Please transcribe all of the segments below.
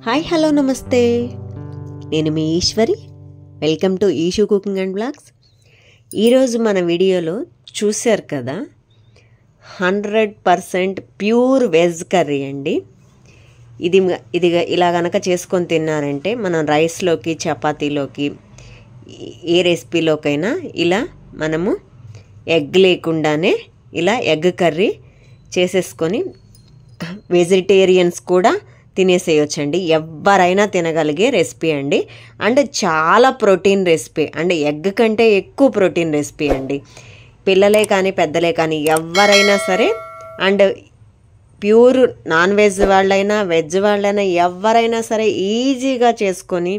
Hi hello నమస్తే, నేను మీ Eshwari. Welcome to Eshu cooking and blogs. ఈరోజు మన వీడియోలో చూశారు కదా, 100% ప్యూర్ వెజ్ కర్రీ అండి. ఇది ఇలా గనక చేసుకొని తిన్నారంటే మనం రైస్లోకి, చపాతీలోకి, ఏ రెసిపీలోకైనా ఇలా మనము ఎగ్ లేకుండానే ఇలా ఎగ్ కర్రీ చేసేసుకొని వెజిటేరియన్స్ కూడా తినేసేయొచ్చండి. ఎవరైనా తినగలిగే రెసిపీ అండి. అండ్ చాలా ప్రోటీన్ రెసిపీ అండ్ ఎగ్ కంటే ఎక్కువ ప్రోటీన్ రెసిపీ అండి. పిల్లలే కానీ పెద్దలే కానీ ఎవరైనా సరే, అండ్ ప్యూర్ నాన్ వెజ్ వాళ్ళైనా వెజ్ వాళ్ళైనా ఎవరైనా సరే ఈజీగా చేసుకొని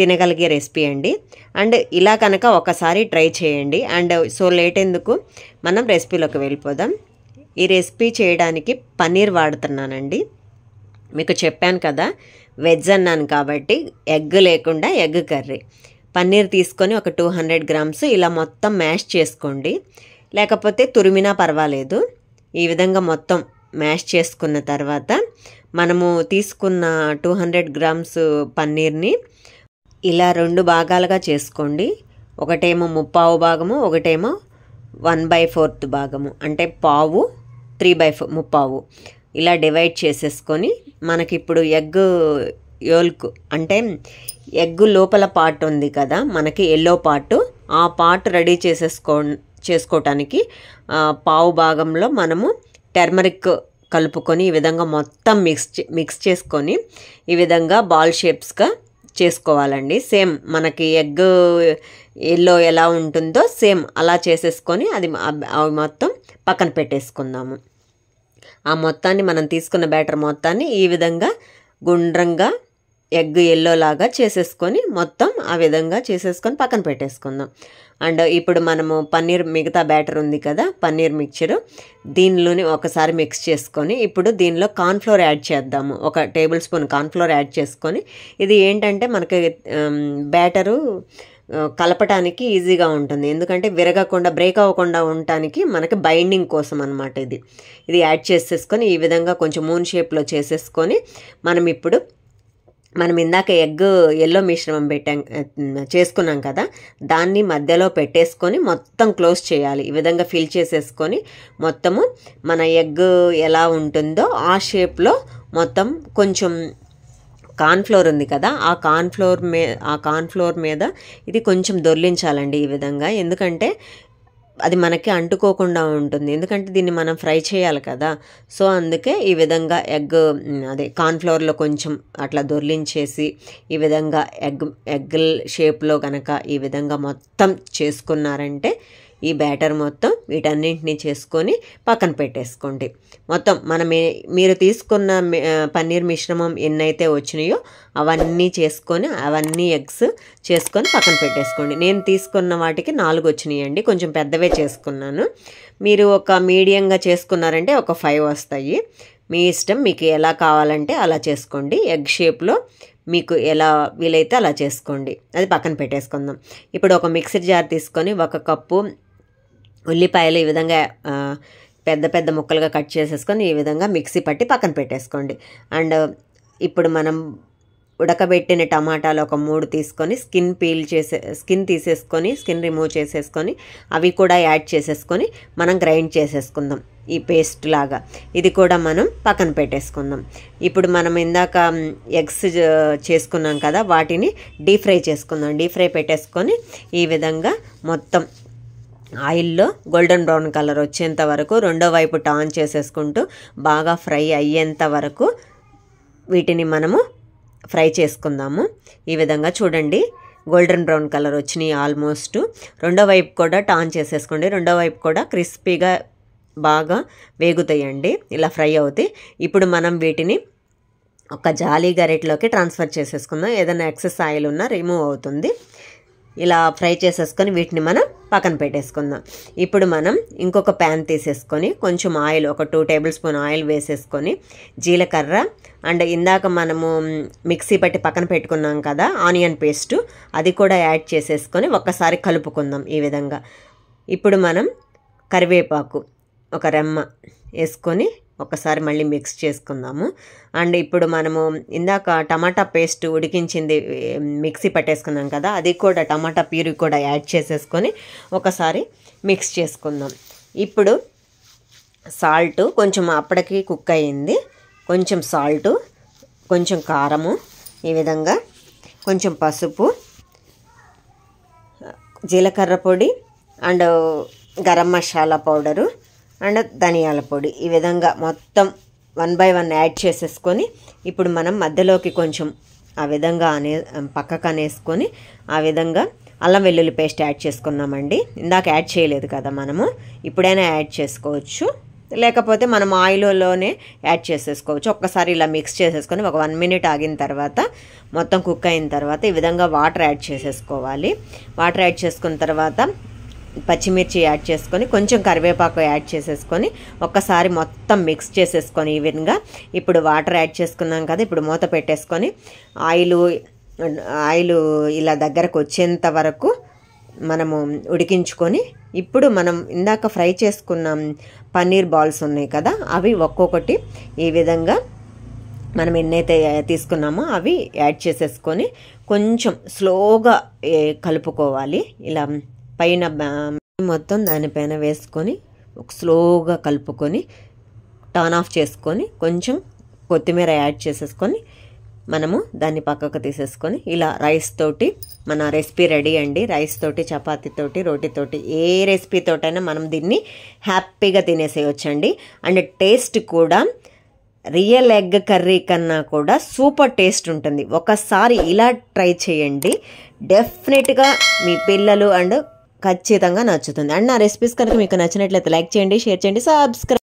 తినగలిగే రెసిపీ అండి. అండ్ ఇలా కనుక ఒకసారి ట్రై చేయండి. అండ్ సో లేట్ ఎందుకు, మనం రెసిపీలోకి వెళ్ళిపోదాం. ఈ రెసిపీ చేయడానికి పన్నీర్ వాడుతున్నానండి. మీకు చెప్పాను కదా, వెజ్ అన్నాను కాబట్టి ఎగ్ లేకుండా ఎగ్ కర్రీ. పన్నీర్ తీసుకొని ఒక 200 గ్రామ్స్ ఇలా మొత్తం మ్యాష్ చేసుకోండి, లేకపోతే తురిమినా పర్వాలేదు. ఈ విధంగా మొత్తం మ్యాష్ చేసుకున్న తర్వాత మనము తీసుకున్న 200 గ్రామ్స్ పన్నీర్ని ఇలా 2 భాగాలుగా చేసుకోండి. ఒకటేమో 3/4 భాగము, ఒకటేమో 1/4 భాగము, అంటే పావు 3/4 3/4 ఇలా డివైడ్ చేసేసుకొని మనకిప్పుడు ఎగ్ యోల్క్ అంటే ఎగ్ లోపల పార్ట్ ఉంది కదా, మనకి ఎల్లో పార్ట్, ఆ పార్ట్ రెడీ చేసుకోవటానికి పావు భాగంలో మనము టర్మరిక్ కలుపుకొని ఈ విధంగా మొత్తం మిక్స్ చేసుకొని ఈ విధంగా బాల్ షేప్స్గా చేసుకోవాలండి. సేమ్ మనకి ఎగ్ ఎల్లో ఎలా ఉంటుందో సేమ్ అలా చేసేసుకొని అవి మొత్తం పక్కన పెట్టేసుకుందాము. ఆ మొత్తాన్ని మనం తీసుకున్న బ్యాటర్ మొత్తాన్ని ఈ విధంగా గుండ్రంగా ఎగ్ ఎల్లో లాగా చేసేసుకొని మొత్తం ఆ విధంగా చేసేసుకొని పక్కన పెట్టేసుకుందాం. అండ్ ఇప్పుడు మనము పన్నీర్ మిగతా బ్యాటర్ ఉంది కదా, పన్నీర్ మిక్చరు, దీనిలోని ఒకసారి మిక్స్ చేసుకొని ఇప్పుడు దీనిలో కార్న్ఫ్లోర్ యాడ్ చేద్దాము. 1 టేబుల్ స్పూన్ కార్న్ఫ్లోర్ యాడ్ చేసుకొని, ఇది ఏంటంటే మనకి బ్యాటరు కలపటానికి ఈజీగా ఉంటుంది, ఎందుకంటే విరగకుండా బ్రేక్ అవ్వకుండా ఉండటానికి మనకి బైండింగ్ కోసం అనమాట. ఇది యాడ్ చేసేసుకొని ఈ విధంగా కొంచెం మూన్ షేప్లో చేసేసుకొని మనం ఇందాక ఎగ్ ఎల్లో మిశ్రమం చేసుకున్నాం కదా, దాన్ని మధ్యలో పెట్టేసుకొని మొత్తం క్లోజ్ చేయాలి. ఈ విధంగా ఫిల్ చేసేసుకొని మొత్తము మన ఎగ్ ఎలా ఉంటుందో ఆ షేప్లో మొత్తం కొంచెం కార్న్ఫ్లోర్ ఉంది కదా, ఆ కార్న్ఫ్లోర్ మీద ఇది కొంచెం దొర్లించాలండి ఈ విధంగా, ఎందుకంటే అది మనకి అంటుకోకుండా ఉంటుంది, ఎందుకంటే దీన్ని మనం ఫ్రై చేయాలి కదా. సో అందుకే ఈ విధంగా కార్న్ఫ్లోర్లో కొంచెం అట్లా దొర్లించేసి ఈ విధంగా ఎగ్ షేప్లో కనుక ఈ విధంగా మొత్తం చేసుకున్నారంటే ఈ బ్యాటర్ మొత్తం వీటన్నింటినీ చేసుకొని పక్కన పెట్టేసుకోండి. మొత్తం మీరు తీసుకున్న పన్నీర్ మిశ్రమం ఎన్నైతే వచ్చినాయో అవన్నీ చేసుకొని అవన్నీ ఎగ్స్ చేసుకొని పక్కన పెట్టేసుకోండి. నేను తీసుకున్న వాటికి 4 వచ్చినాయండి, కొంచెం పెద్దవే చేసుకున్నాను. మీరు ఒక మీడియంగా చేసుకున్నారంటే ఒక 5 వస్తాయి. మీ ఇష్టం, మీకు ఎలా కావాలంటే అలా చేసుకోండి. ఎగ్ షేప్లో మీకు ఎలా వీలైతే అలా చేసుకోండి. అది పక్కన పెట్టేసుకుందాం. ఇప్పుడు ఒక మిక్సర్ జార్ తీసుకొని 1 కప్పు ఉల్లిపాయలు ఈ విధంగా పెద్ద పెద్ద ముక్కలుగా కట్ చేసేసుకొని ఈ విధంగా మిక్సీ పట్టి పక్కన పెట్టేసుకోండి. అండ్ ఇప్పుడు మనం ఉడకబెట్టిన టమాటాలు ఒక 3 తీసుకొని స్కిన్ తీసేసుకొని స్కిన్ రిమూవ్ చేసేసుకొని అవి కూడా యాడ్ చేసేసుకొని మనం గ్రైండ్ చేసేసుకుందాం ఈ పేస్ట్ లాగా. ఇది కూడా మనం పక్కన పెట్టేసుకుందాం. ఇప్పుడు మనం ఇందాక ఎగ్స్ చేసుకున్నాం కదా, వాటిని డీప్ ఫ్రై చేసుకుందాం. డీప్ ఫ్రై పెట్టేసుకొని ఈ విధంగా మొత్తం ఆయిల్లో గోల్డెన్ బ్రౌన్ కలర్ వచ్చేంత వరకు రెండో వైపు టర్న్ చేసేసుకుంటూ బాగా ఫ్రై అయ్యేంత వరకు వీటిని మనము ఫ్రై చేసుకుందాము. ఈ విధంగా చూడండి, గోల్డెన్ బ్రౌన్ కలర్ వచ్చినాయి ఆల్మోస్ట్. రెండో వైపు కూడా టర్న్ చేసేసుకోండి. రెండో వైపు కూడా క్రిస్పీగా బాగా వేగుతాయండి, ఇలా ఫ్రై అవుతాయి. ఇప్పుడు మనం వీటిని ఒక జాలీ గరిటెలోకి ట్రాన్స్ఫర్ చేసేసుకుందాం. ఏదైనా ఎక్సెస్ ఆయిల్ ఉన్నా రిమూవ్ అవుతుంది. ఇలా ఫ్రై చేసేసుకొని వీటిని మనం పక్కన పెట్టేసుకుందాం. ఇప్పుడు మనం ఇంకొక ప్యాన్ తీసేసుకొని కొంచెం ఆయిల్, ఒక 2 టేబుల్ స్పూన్ ఆయిల్ వేసేసుకొని జీలకర్ర అండ్ ఇందాక మనము మిక్సీ పట్టి పక్కన పెట్టుకున్నాం కదా ఆనియన్ పేస్టు, అది కూడా యాడ్ చేసేసుకొని ఒక్కసారి కలుపుకుందాం ఈ విధంగా. ఇప్పుడు మనం కరివేపాకు ఒక రెమ్మ వేసుకొని ఒకసారి మళ్ళీ మిక్స్ చేసుకుందాము. అండ్ ఇప్పుడు మనము ఇందాక టమాటా పేస్ట్ ఉడికించింది మిక్సీ పట్టేసుకున్నాం కదా, అది కూడా టమాటా ప్యూరీ కూడా యాడ్ చేసేసుకొని ఒకసారి మిక్స్ చేసుకుందాం. ఇప్పుడు సాల్ట్ కొంచెం అప్పటికి కుక్ అయ్యింది, కొంచెం సాల్టు, కొంచెం కారము, ఈ విధంగా కొంచెం పసుపు, జీలకర్ర పొడి and garam masala powder and ధనియాల పొడి, ఈ విధంగా మొత్తం 1 by 1 యాడ్ చేసేసుకొని ఇప్పుడు మనం మధ్యలోకి కొంచెం ఆ విధంగా పక్కకు అనేసుకొని ఆ విధంగా అల్లం వెల్లుల్లి పేస్ట్ యాడ్ చేసుకున్నామండి. ఇందాక యాడ్ చేయలేదు కదా మనము, ఇప్పుడైనా యాడ్ చేసుకోవచ్చు, లేకపోతే మనం ఆయిల్లోనే యాడ్ చేసేసుకోవచ్చు. ఒక్కసారి ఇలా మిక్స్ చేసేసుకొని ఒక 1 minute ఆగిన తర్వాత మొత్తం కుక్ అయిన తర్వాత ఈ విధంగా వాటర్ యాడ్ చేసేసుకోవాలి. వాటర్ యాడ్ చేసుకున్న తర్వాత పచ్చిమిర్చి యాడ్ చేసుకొని కొంచెం కరివేపాకు యాడ్ చేసేసుకొని ఒక్కసారి మొత్తం మిక్స్ చేసేసుకొని ఈ విధంగా ఇప్పుడు వాటర్ యాడ్ చేసుకున్నాం కదా, ఇప్పుడు మూత పెట్టేసుకొని ఆయిల్ ఇలా దగ్గరకు వచ్చేంత వరకు మనము ఉడికించుకొని ఇప్పుడు మనం ఇందాక ఫ్రై చేసుకున్న పన్నీర్ బాల్స్ ఉన్నాయి కదా, అవి ఒక్కొక్కటి ఈ విధంగా మనం ఎన్నైతే తీసుకున్నామో అవి యాడ్ చేసేసుకొని కొంచెం స్లోగా కలుపుకోవాలి. ఇలా పైన మొత్తం దానిపైన వేసుకొని స్లోగా కలుపుకొని టర్న్ ఆఫ్ చేసుకొని కొంచెం కొత్తిమీర యాడ్ చేసేసుకొని మనము దాన్ని పక్కకు తీసేసుకొని ఇలా రైస్ తోటి మన రెసిపీ రెడీ అండి. రైస్ తోటి, చపాతీతోటి, రోటీతోటి, ఏ రెసిపీతోటైనా మనం దీన్ని హ్యాపీగా తినేసేయొచ్చండి. అండ్ టేస్ట్ కూడా రియల్ ఎగ్ కర్రీ కన్నా కూడా సూపర్ టేస్ట్ ఉంటుంది. ఒకసారి ఇలా ట్రై చేయండి, డెఫినెట్గా మీ పిల్లలు అండ్ ఖచ్చితంగా నచ్చుతుంది. అండ్ నా రెసిపీస్ కనుక మీకు నచ్చినట్లయితే లైక్ చేయండి, షేర్ చేయండి, సబ్స్క్రైబ్